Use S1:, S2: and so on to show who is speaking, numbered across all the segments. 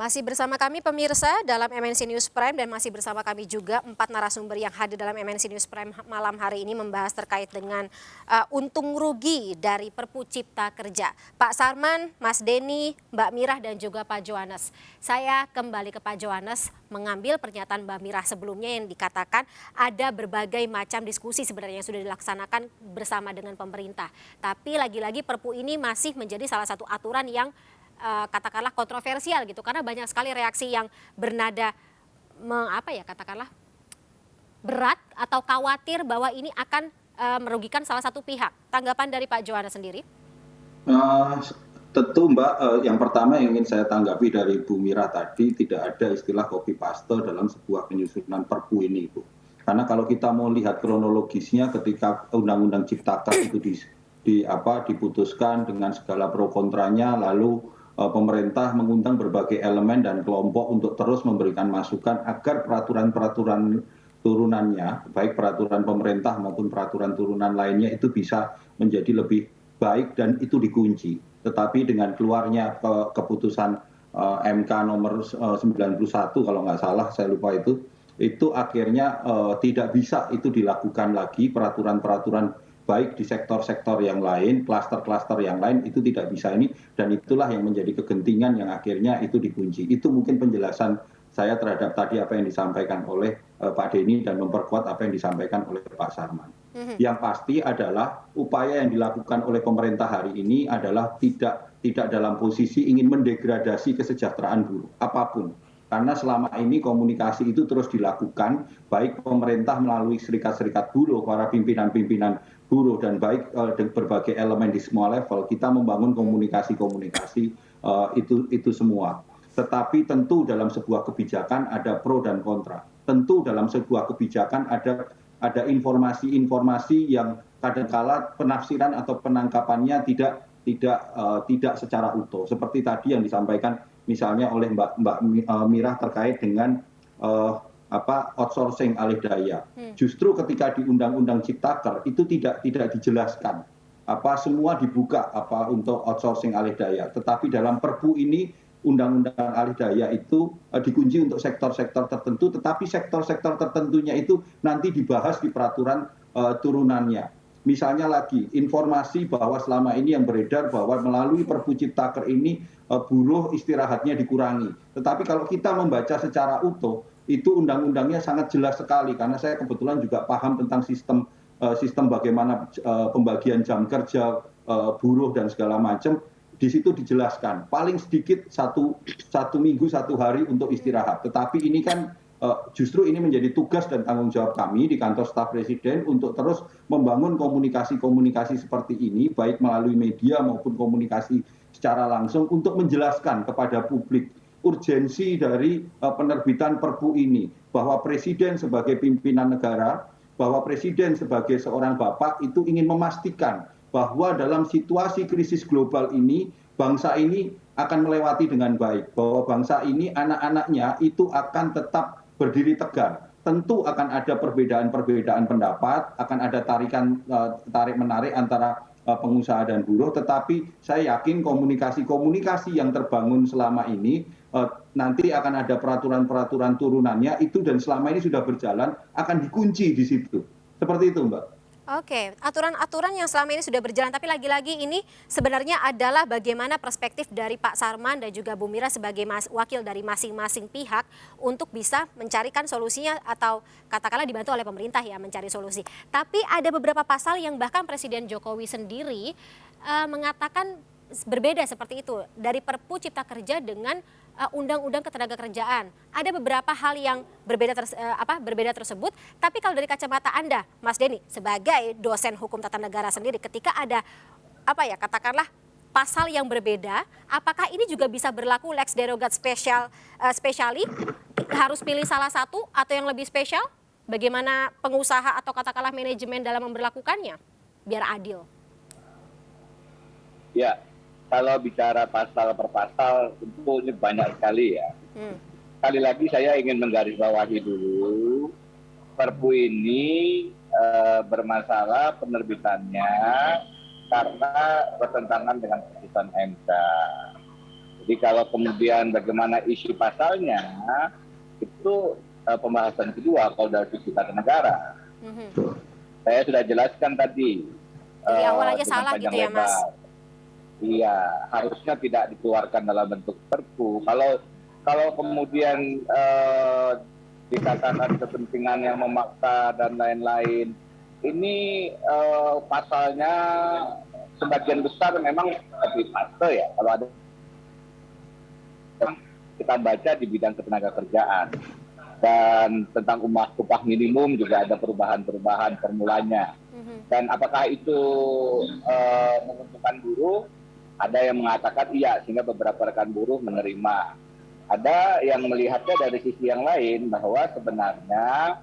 S1: Masih bersama kami pemirsa dalam MNC News Prime dan masih bersama kami juga 4 narasumber yang hadir dalam MNC News Prime malam hari ini membahas terkait dengan untung rugi dari Perpu Cipta Kerja. Pak Sarman, Mas Denny, Mbak Mirah dan juga Pak Johannes. Saya kembali ke Pak Johannes mengambil pernyataan Mbak Mirah sebelumnya yang dikatakan ada berbagai macam diskusi sebenarnya yang sudah dilaksanakan bersama dengan pemerintah. Tapi lagi-lagi Perpu ini masih menjadi salah satu aturan yang katakanlah kontroversial gitu karena banyak sekali reaksi yang bernada katakanlah berat atau khawatir bahwa ini akan merugikan salah satu pihak. Tanggapan dari Pak Johannes sendiri?
S2: Eh, Tentu Mbak, yang pertama yang ingin saya tanggapi dari Bu Mira tadi, tidak ada istilah copy paste dalam sebuah penyusunan Perpu ini, Bu. Karena kalau kita mau lihat kronologisnya ketika Undang-Undang Ciptaker itu diputuskan dengan segala pro kontranya, lalu pemerintah mengundang berbagai elemen dan kelompok untuk terus memberikan masukan agar peraturan-peraturan turunannya, baik peraturan pemerintah maupun peraturan turunan lainnya itu bisa menjadi lebih baik dan itu dikunci. Tetapi dengan keluarnya keputusan MK nomor 91 kalau nggak salah, saya lupa itu akhirnya tidak bisa itu dilakukan lagi peraturan-peraturan baik di sektor-sektor yang lain, klaster-klaster yang lain itu tidak bisa ini, dan itulah yang menjadi kegentingan yang akhirnya itu dikunci. Itu mungkin penjelasan saya terhadap tadi apa yang disampaikan oleh Pak Denny dan memperkuat apa yang disampaikan oleh Pak Sarman. Yang pasti adalah upaya yang dilakukan oleh pemerintah hari ini adalah tidak dalam posisi ingin mendegradasi kesejahteraan buruh apapun. Karena selama ini komunikasi itu terus dilakukan, baik pemerintah melalui serikat-serikat buruh, para pimpinan-pimpinan buruh, dan baik berbagai elemen di semua level, kita membangun komunikasi-komunikasi itu semua. Tetapi tentu dalam sebuah kebijakan ada pro dan kontra. Tentu dalam sebuah kebijakan ada informasi-informasi yang kadangkala penafsiran atau penangkapannya tidak secara utuh. Seperti tadi yang disampaikan misalnya oleh Mbak Mirah terkait dengan outsourcing alih daya. Justru ketika di Undang-Undang Ciptaker itu tidak dijelaskan semua dibuka untuk outsourcing alih daya. Tetapi dalam Perpu ini Undang-Undang alih daya itu dikunci untuk sektor-sektor tertentu, tetapi sektor-sektor tertentunya itu nanti dibahas di peraturan turunannya. Misalnya lagi, informasi bahwa selama ini yang beredar bahwa melalui Perpu Ciptaker ini buruh istirahatnya dikurangi. Tetapi kalau kita membaca secara utuh, itu undang-undangnya sangat jelas sekali, karena saya kebetulan juga paham tentang sistem bagaimana pembagian jam kerja buruh dan segala macam. Di situ dijelaskan paling sedikit satu minggu 1 hari untuk istirahat. Tetapi ini kan justru ini menjadi tugas dan tanggung jawab kami di kantor staf presiden untuk terus membangun komunikasi-komunikasi seperti ini, baik melalui media maupun komunikasi secara langsung untuk menjelaskan kepada publik urgensi dari penerbitan Perpu ini, bahwa presiden sebagai pimpinan negara, bahwa presiden sebagai seorang bapak itu ingin memastikan bahwa dalam situasi krisis global ini, bangsa ini akan melewati dengan baik. Bahwa bangsa ini, anak-anaknya itu akan tetap berdiri tegak. Tentu akan ada perbedaan-perbedaan pendapat, akan ada tarik-menarik antara pengusaha dan buruh, tetapi saya yakin komunikasi-komunikasi yang terbangun selama ini, nanti akan ada peraturan-peraturan turunannya itu, dan selama ini sudah berjalan, akan dikunci di situ. Seperti itu, Mbak.
S1: Oke, aturan-aturan yang selama ini sudah berjalan, tapi lagi-lagi ini sebenarnya adalah bagaimana perspektif dari Pak Sarman dan juga Bu Mira sebagai wakil dari masing-masing pihak untuk bisa mencarikan solusinya atau katakanlah dibantu oleh pemerintah ya mencari solusi. Tapi ada beberapa pasal yang bahkan Presiden Jokowi sendiri mengatakan berbeda seperti itu dari Perpu Cipta Kerja dengan Undang-Undang Ketenagakerjaan. Ada beberapa hal yang berbeda tersebut, tapi kalau dari kacamata Anda, Mas Denny, sebagai dosen hukum tata negara sendiri, ketika ada katakanlah pasal yang berbeda, apakah ini juga bisa berlaku lex derogat spesiali, harus pilih salah satu atau yang lebih spesial? Bagaimana pengusaha atau katakanlah manajemen dalam memberlakukannya biar adil?
S3: Ya, kalau bicara pasal per pasal tentu ini banyak sekali ya. Sekali lagi saya ingin menggarisbawahi dulu, Perpu ini bermasalah penerbitannya karena bertentangan dengan putusan MK. Jadi kalau kemudian bagaimana isi pasalnya, itu pembahasan kedua kalau dari sisi tata negara. Saya sudah jelaskan tadi.
S1: Dari awal aja
S3: dengan
S1: salah
S3: panjang
S1: gitu ya, Mas?
S3: lebar. Iya, harusnya tidak dikeluarkan dalam bentuk perpu. Kalau kemudian dikatakan kepentingan yang memaksa dan lain-lain, ini pasalnya sebagian besar memang lebih paste ya. Kalau ada kita baca di bidang ketenagakerjaan dan tentang upah minimum juga ada perubahan-perubahan formulanya. Dan apakah itu menguntungkan buruh? Ada yang mengatakan iya, sehingga beberapa rekan buruh menerima. Ada yang melihatnya dari sisi yang lain, bahwa sebenarnya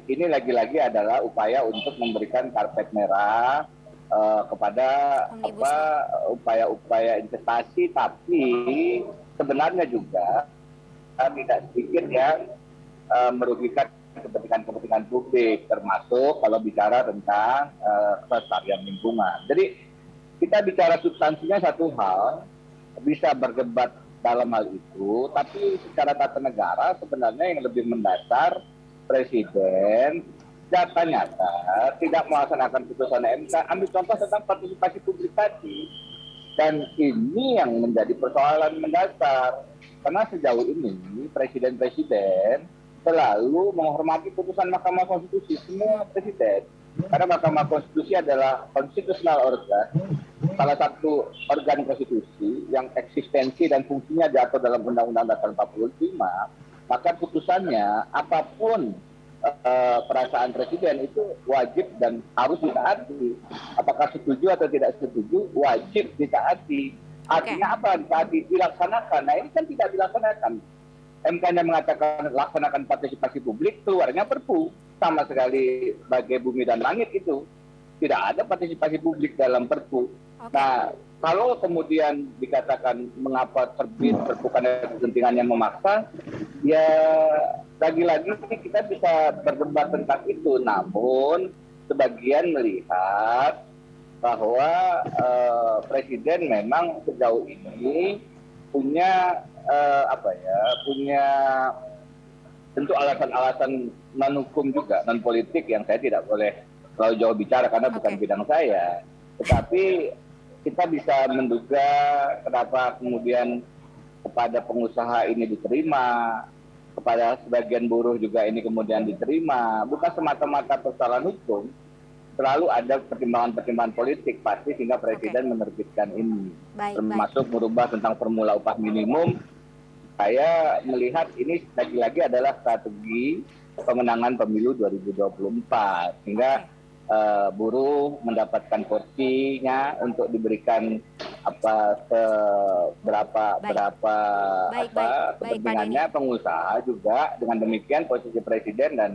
S3: ini lagi-lagi adalah upaya untuk memberikan karpet merah kepada upaya-upaya investasi, tapi sebenarnya juga tidak sedikit yang merugikan kepentingan publik, termasuk kalau bicara tentang kelestarian lingkungan. Jadi kita bicara substansinya satu hal, bisa berdebat dalam hal itu, tapi secara tata negara sebenarnya yang lebih mendasar Presiden nyata-nyata tidak melaksanakan putusan MK. Ambil contoh tentang partisipasi publik tadi. Dan ini yang menjadi persoalan mendasar. Karena sejauh ini presiden-presiden selalu menghormati putusan Mahkamah Konstitusi, semua presiden. Karena Mahkamah Konstitusi adalah constitutional organ, salah satu organ konstitusi yang eksistensi dan fungsinya diatur dalam Undang-Undang Dasar 45, maka putusannya apapun perasaan presiden itu wajib dan harus ditaati. Apakah setuju atau tidak setuju, wajib ditaati. Artinya apa ditaati? Dilaksanakan. Nah ini kan tidak dilaksanakan. MK-nya mengatakan laksanakan partisipasi publik, keluarnya perpu. Sama sekali bagai bumi dan langit itu. Tidak ada partisipasi publik dalam perpu. Nah, kalau kemudian dikatakan mengapa terbit perpu karena kepentingan yang memaksa, ya lagi-lagi kita bisa berdebat tentang itu. Namun, sebagian melihat bahwa Presiden memang sejauh ini punya punya tentu alasan-alasan non hukum juga, non politik yang saya tidak boleh terlalu jauh bicara karena bukan bidang saya. Tetapi kita bisa menduga kenapa kemudian kepada pengusaha ini diterima, kepada sebagian buruh juga ini kemudian diterima, bukan semata-mata persoalan hukum, selalu ada pertimbangan-pertimbangan politik pasti sehingga Presiden menerbitkan ini. Termasuk merubah tentang formula upah minimum. Saya melihat ini lagi-lagi adalah strategi pemenangan pemilu 2024 sehingga buruh mendapatkan porsinya untuk diberikan berapa kepentingannya, pengusaha juga. Dengan demikian posisi Presiden dan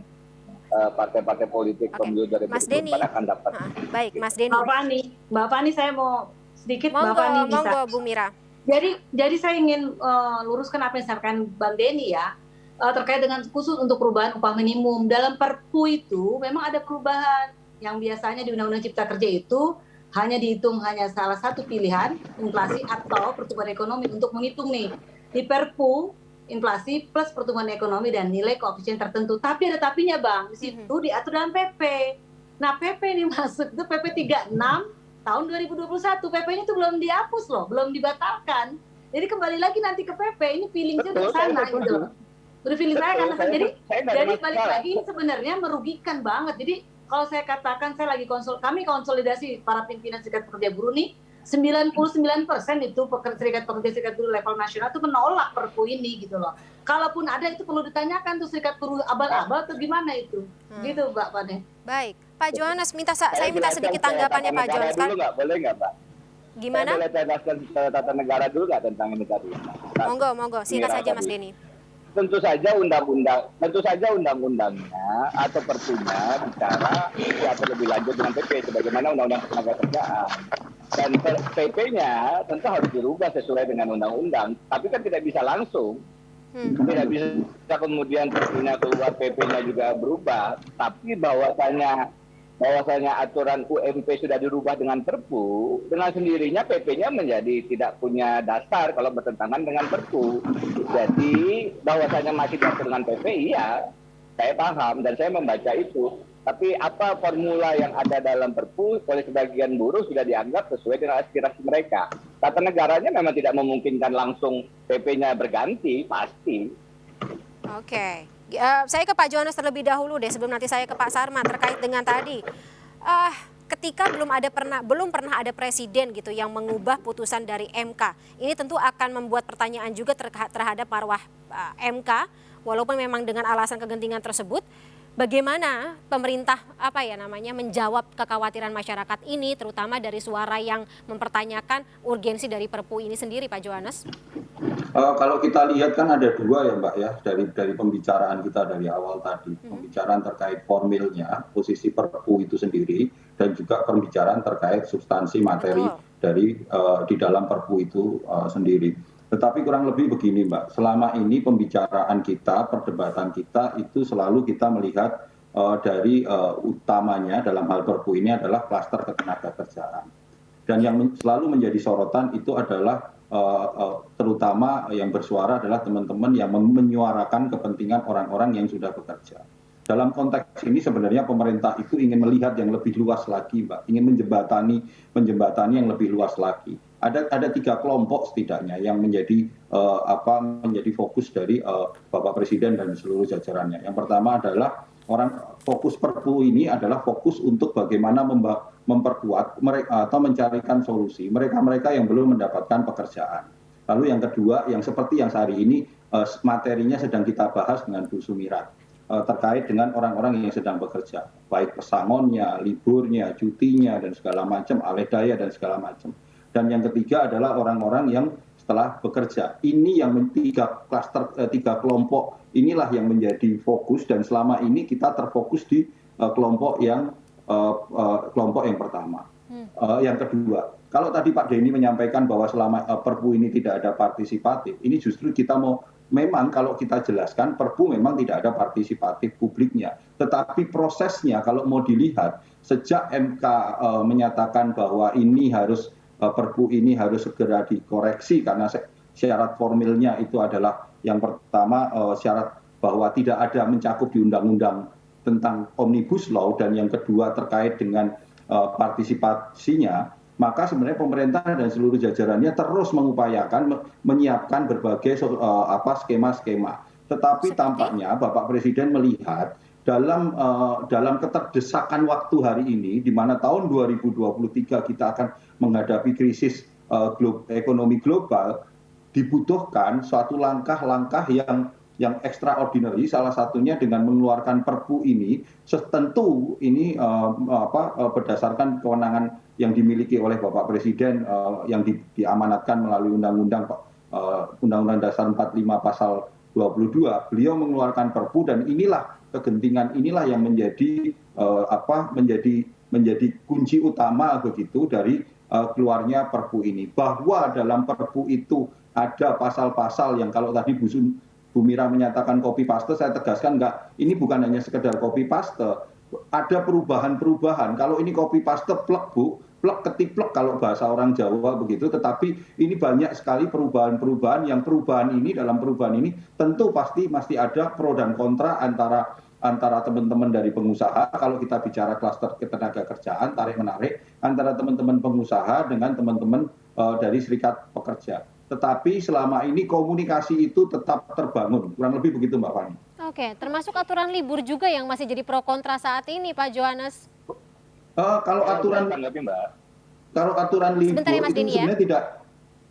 S3: partai-partai politik pemilu 2024 akan dapat.
S1: Baik, Mas Denny.
S4: Mbak Fani, saya mau sedikit.
S1: Monggo, Bu Mira.
S4: Jadi saya ingin luruskan apa yang disampaikan Bang Denny ya, terkait dengan khusus untuk perubahan upah minimum. Dalam Perpu itu memang ada perubahan yang biasanya di Undang-Undang Cipta Kerja itu hanya dihitung hanya salah satu pilihan, inflasi atau pertumbuhan ekonomi untuk menghitung nih. Di Perpu, inflasi plus pertumbuhan ekonomi dan nilai koefisien tertentu. Tapi ada tapinya Bang, di situ diatur dalam PP. Nah PP ini masuk itu PP 36 tahun 2021, PP-nya itu belum dihapus loh, belum dibatalkan. Jadi kembali lagi nanti ke PP, ini feeling-nya udah sana gitu loh. Udah feeling saya karena jadi balik lagi ini sebenarnya merugikan banget. Jadi kalau saya katakan kami konsolidasi para pimpinan serikat pekerja buruh nih, 99% itu serikat pekerja serikat buruh level nasional itu menolak Perpu ini gitu loh. Kalaupun ada itu perlu ditanyakan tuh serikat buruh abal-abal atau gimana itu. Gitu Mbak Fani.
S1: Baik. Pak Johannes, saya minta sedikit tanggapannya Pak Johannes.
S3: Boleh nggak, Pak?
S1: Gimana?
S3: Saya boleh jelaskan tata negara dulu nggak tentang ini tadi?
S1: Monggo, singkat saja Mas Denny.
S3: Tentu saja undang-undangnya atau perpunya bicara atau lebih lanjut dengan PP sebagaimana Undang-Undang Ketenagakerjaan. Dan PP-nya tentu harus dirubah sesuai dengan undang-undang, tapi kan tidak bisa langsung. Tidak bisa kemudian PP-nya keluar, PP-nya juga berubah. Tapi bahwasanya bahwasanya aturan UMP sudah dirubah dengan Perpu, dengan sendirinya PP-nya menjadi tidak punya dasar kalau bertentangan dengan Perpu. Jadi bahwasanya masih diatur dengan PP, iya, saya paham dan saya membaca itu. Tapi apa formula yang ada dalam Perpu oleh sebagian buruh sudah dianggap sesuai dengan aspirasi mereka. Tata negaranya memang tidak memungkinkan langsung PP-nya berganti, pasti.
S1: Oke. Saya ke Pak Johannes terlebih dahulu deh sebelum nanti saya ke Pak Sarman terkait dengan tadi. Ketika belum pernah ada presiden gitu yang mengubah putusan dari MK. Ini tentu akan membuat pertanyaan juga terhadap marwah MK walaupun memang dengan alasan kegentingan tersebut. Bagaimana pemerintah menjawab kekhawatiran masyarakat ini terutama dari suara yang mempertanyakan urgensi dari Perpu ini sendiri, Pak Johannes?
S2: Kalau kita lihat kan ada dua ya Mbak ya dari pembicaraan kita dari awal tadi, pembicaraan terkait formilnya, posisi Perpu itu sendiri, dan juga pembicaraan terkait substansi materi dari di dalam Perpu itu sendiri. Tetapi kurang lebih begini Mbak, selama ini pembicaraan kita, perdebatan kita itu selalu kita melihat dari utamanya dalam hal Perpu ini adalah klaster ketenagakerjaan. Dan yang selalu menjadi sorotan itu adalah terutama yang bersuara adalah teman-teman yang menyuarakan kepentingan orang-orang yang sudah bekerja. Dalam konteks ini sebenarnya pemerintah itu ingin melihat yang lebih luas lagi, Mbak, ingin menjembatani yang lebih luas lagi. Ada 3 kelompok setidaknya yang menjadi fokus dari Bapak Presiden dan seluruh jajarannya. Yang pertama adalah fokus Perpu ini adalah fokus untuk bagaimana memperkuat mereka atau mencarikan solusi mereka yang belum mendapatkan pekerjaan. Lalu yang kedua, yang seperti yang sehari ini materinya sedang kita bahas dengan Bu Sumirat terkait dengan orang-orang yang sedang bekerja, baik pesangonnya, liburnya, cutinya dan segala macam, alih daya dan segala macam. Dan yang ketiga adalah orang-orang yang setelah bekerja. Ini yang 3 kelompok inilah yang menjadi fokus dan selama ini kita terfokus di kelompok yang pertama. Yang kedua, kalau tadi Pak Denny menyampaikan bahwa selama Perpu ini tidak ada partisipatif, ini justru kita memang kalau kita jelaskan Perpu memang tidak ada partisipatif publiknya. Tetapi prosesnya kalau mau dilihat sejak MK menyatakan bahwa Perpu ini harus segera dikoreksi karena syarat formilnya itu adalah yang pertama syarat bahwa tidak ada mencakup di undang-undang tentang Omnibus Law dan yang kedua terkait dengan partisipasinya, maka sebenarnya pemerintah dan seluruh jajarannya terus mengupayakan menyiapkan berbagai skema-skema. Tetapi tampaknya Bapak Presiden melihat dalam keterdesakan waktu hari ini, di mana tahun 2023 kita akan menghadapi krisis ekonomi global, dibutuhkan suatu langkah-langkah yang extraordinary, salah satunya dengan mengeluarkan Perpu ini. Tentu ini berdasarkan kewenangan yang dimiliki oleh Bapak Presiden yang diamanatkan melalui Undang-Undang Dasar 45 Pasal 22. Beliau mengeluarkan Perpu dan kegentingan inilah yang menjadi kunci utama begitu dari keluarnya Perpu ini. Bahwa dalam Perpu itu ada pasal-pasal yang kalau tadi Bu Mira menyatakan copy paste, saya tegaskan enggak, ini bukan hanya sekedar copy paste, ada perubahan-perubahan. Kalau ini copy paste plek Bu, plek ketiplek kalau bahasa orang Jawa begitu, tetapi ini banyak sekali perubahan-perubahan yang dalam perubahan ini tentu pasti ada pro dan kontra antara teman-teman dari pengusaha. Kalau kita bicara klaster ketenagakerjaan, tarik-menarik antara teman-teman pengusaha dengan teman-teman dari serikat pekerja. Tetapi selama ini komunikasi itu tetap terbangun. Kurang lebih begitu Mbak Fani.
S1: Oke, termasuk aturan libur juga yang masih jadi pro kontra saat ini Pak Johannes.
S2: Kalau aturan libur itu sebenarnya tidak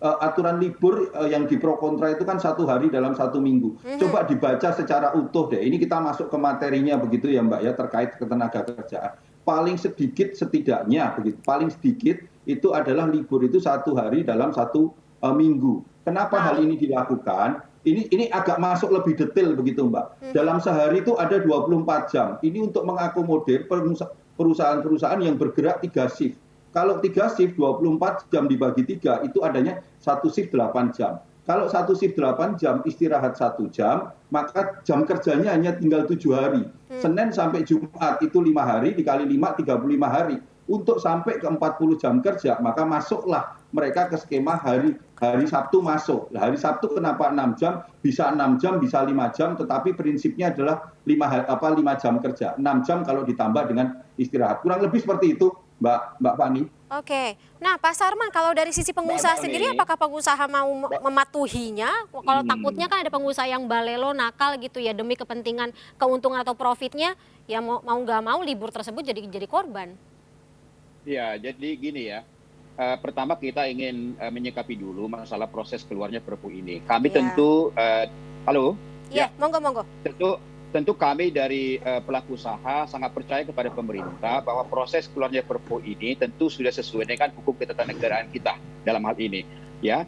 S2: aturan libur yang di pro kontra itu kan 1 hari dalam 1 minggu. Coba dibaca secara utuh deh. Ini kita masuk ke materinya begitu ya Mbak ya, terkait ketenagakerjaan. Paling sedikit setidaknya begitu. Paling sedikit itu adalah libur itu 1 hari dalam 1 minggu. Kenapa hal ini dilakukan? Ini agak masuk lebih detail begitu Mbak. Dalam sehari itu ada 24 jam. Ini untuk mengakomodir perusahaan-perusahaan yang bergerak 3 shift. Kalau 3 shift 24 jam dibagi 3 itu adanya 1 shift 8 jam. Kalau satu shift 8 jam, istirahat 1 jam, maka jam kerjanya hanya tinggal 7 hari. Senin sampai Jumat itu 5 hari, dikali 5, 35 hari. Untuk sampai ke 40 jam kerja, maka masuklah mereka ke skema hari Sabtu masuk. Hari Sabtu kenapa 6 jam? Bisa 6 jam, bisa 5 jam, tetapi prinsipnya adalah 5 jam kerja. 6 jam kalau ditambah dengan istirahat. Kurang lebih seperti itu, Mbak Fani.
S1: Oke, nah Pak Sarman, kalau dari sisi pengusaha sendiri, apakah pengusaha mau mematuhinya? Kalau takutnya kan ada pengusaha yang balelo, nakal gitu ya, demi kepentingan keuntungan atau profitnya, ya mau nggak mau libur tersebut jadi korban.
S5: Ya, jadi gini ya. Pertama kita ingin menyikapi dulu masalah proses keluarnya Perpu ini. Kami tentu, halo?
S1: Iya, monggo.
S5: Tentu kami dari pelaku usaha sangat percaya kepada pemerintah bahwa proses keluarnya Perpu ini tentu sudah sesuai dengan hukum ketatanegaraan kita dalam hal ini. Ya,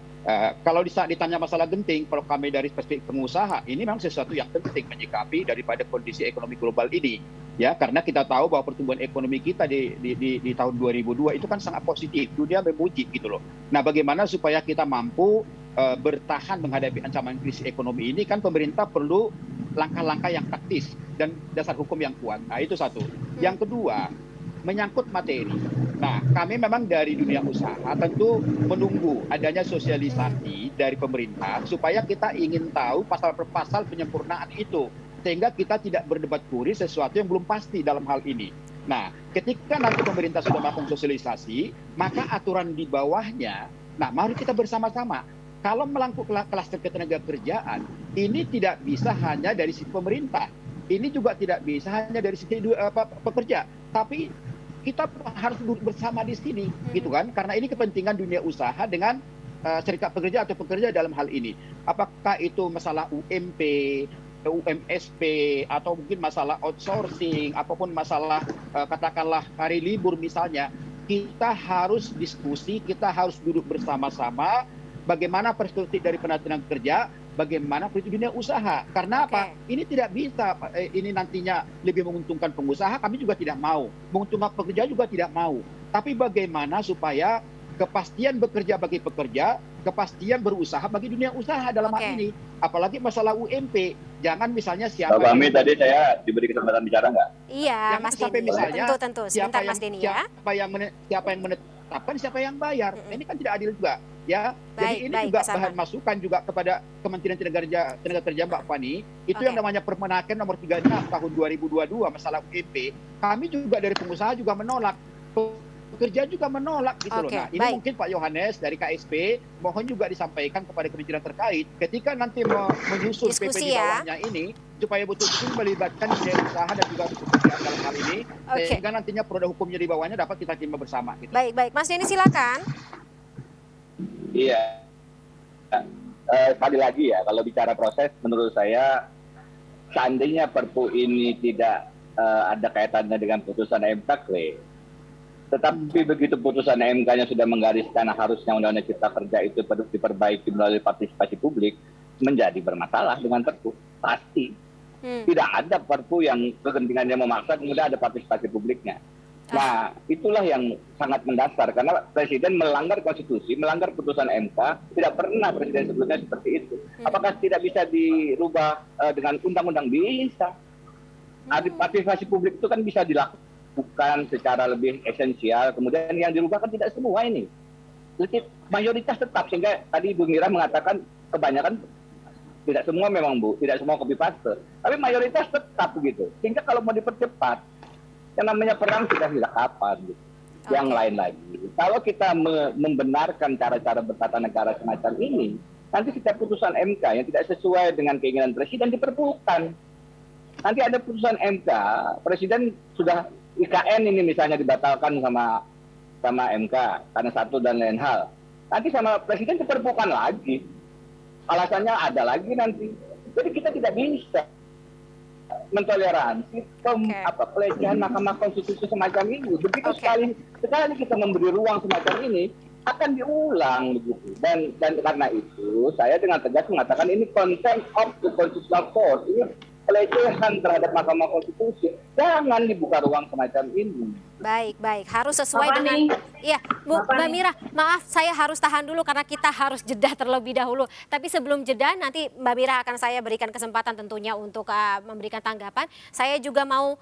S5: kalau ditanya masalah genting, kalau kami dari perspektif pengusaha, ini memang sesuatu yang penting menyikapi daripada kondisi ekonomi global ini. Ya, karena kita tahu bahwa pertumbuhan ekonomi kita di tahun 2002 itu kan sangat positif, dunia memuji gitu loh. Nah, bagaimana supaya kita mampu bertahan menghadapi ancaman krisis ekonomi ini, kan pemerintah perlu langkah-langkah yang taktis dan dasar hukum yang kuat. Nah, itu satu. Yang kedua, menyangkut materi. Nah, kami memang dari dunia usaha tentu menunggu adanya sosialisasi dari pemerintah supaya kita ingin tahu pasal per pasal penyempurnaan itu. Sehingga kita tidak berdebat kuri sesuatu yang belum pasti dalam hal ini. Nah, ketika nanti pemerintah sudah melakukan sosialisasi, maka aturan di bawahnya, nah mari kita bersama-sama. Kalau melakukan klaster ketenagakerjaan, ini tidak bisa hanya dari sisi pemerintah. Ini juga tidak bisa hanya dari sisi pekerja. Tapi kita harus duduk bersama di sini, gitu kan? Karena ini kepentingan dunia usaha dengan serikat pekerja atau pekerja dalam hal ini. Apakah itu masalah UMP, UMSP, atau mungkin masalah outsourcing, apapun masalah katakanlah hari libur misalnya, kita harus diskusi, kita harus duduk bersama-sama. Bagaimana perspektif dari tenaga kerja, bagaimana perspektif dunia usaha. Karena apa? Ini tidak bisa, ini nantinya lebih menguntungkan pengusaha, kami juga tidak mau. Menguntungkan pekerja juga tidak mau. Tapi bagaimana supaya kepastian bekerja bagi pekerja, kepastian berusaha bagi dunia usaha dalam hal ini. Apalagi masalah UMP. Jangan misalnya siapa
S3: kami tadi saya diberi kesempatan bicara nggak?
S1: Iya, Mas Denny. Tentu. Sebentar Mas Denny ya.
S5: Siapa yang menetapkan, siapa yang bayar. Ini kan tidak adil juga. Ya, jadi ini juga bahan masukan juga kepada Kementerian Tenaga Kerja Mbak Fani. Itu yang namanya Permenaker nomor 36 tahun 2022 masalah UMP. Kami juga dari pengusaha juga menolak. Pekerja juga menolak gitu loh. Nah, ini mungkin Pak Yohanes dari KSP mohon juga disampaikan kepada kementerian terkait ketika nanti menyusun PP di bawahnya ini supaya betul-betul melibatkan dunia usaha dan juga pekerjaan dalam hal ini sehingga nantinya produk hukumnya di bawahnya dapat kita terima bersama. Gitu.
S1: Baik, Mas Denny silakan.
S3: Iya, sekali lagi ya, kalau bicara proses, menurut saya seandainya Perpu ini tidak ada kaitannya dengan putusan MK, tetapi begitu putusan MK-nya sudah menggariskan harusnya Undang-Undang Cipta Kerja itu diperbaiki melalui partisipasi publik, menjadi bermasalah dengan Perpu. Pasti. Tidak ada Perpu yang kepentingannya memaksa, kemudian ada partisipasi publiknya. Nah, itulah yang sangat mendasar karena Presiden melanggar konstitusi, melanggar putusan MK, tidak pernah Presiden sebelumnya seperti itu. Apakah tidak bisa dirubah dengan undang-undang? Bisa. Partisipasi publik itu kan bisa dilakukan secara lebih esensial, kemudian yang dirubah kan tidak semua ini. Mayoritas tetap, sehingga tadi Bu Mira mengatakan kebanyakan, tidak semua memang Bu, tidak semua copy paste, tapi mayoritas tetap begitu. Sehingga kalau mau dipercepat, yang namanya perang sudah tidak kapan gitu. Yang lain lagi. Kalau kita membenarkan cara-cara bertata negara semacam ini, nanti setiap putusan MK yang tidak sesuai dengan keinginan Presiden diperpukan. Nanti ada putusan MK, Presiden sudah IKN ini misalnya dibatalkan sama MK karena satu dan lain hal. Nanti sama Presiden diperpukan lagi. Alasannya ada lagi nanti. Jadi kita tidak bisa mentoleransi pelecehan Mahkamah Konstitusi semacam ini. Begitu sekali kita memberi ruang semacam ini akan diulang begitu. Dan karena itu saya dengan tegas mengatakan ini contempt of the constitutional court. Ini pelecehan terhadap Mahkamah Konstitusi, jangan dibuka ruang semacam ini.
S1: Baik, harus sesuai
S4: Bapak
S1: dengan...
S4: nih.
S1: Iya, Mbak Mira, maaf saya harus tahan dulu karena kita harus jeda terlebih dahulu. Tapi sebelum jeda nanti Mbak Mira akan saya berikan kesempatan tentunya untuk memberikan tanggapan. Saya juga mau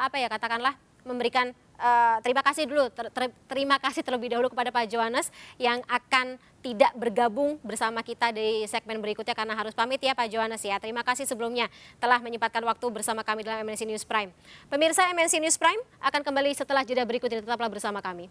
S1: katakanlah memberikan terima kasih dulu, terima kasih terlebih dahulu kepada Pak Johannes yang akan tidak bergabung bersama kita di segmen berikutnya karena harus pamit ya Pak Johannes ya. Terima kasih sebelumnya telah menyempatkan waktu bersama kami dalam MNC News Prime. Pemirsa MNC News Prime akan kembali setelah jeda berikut ini, tetaplah bersama kami.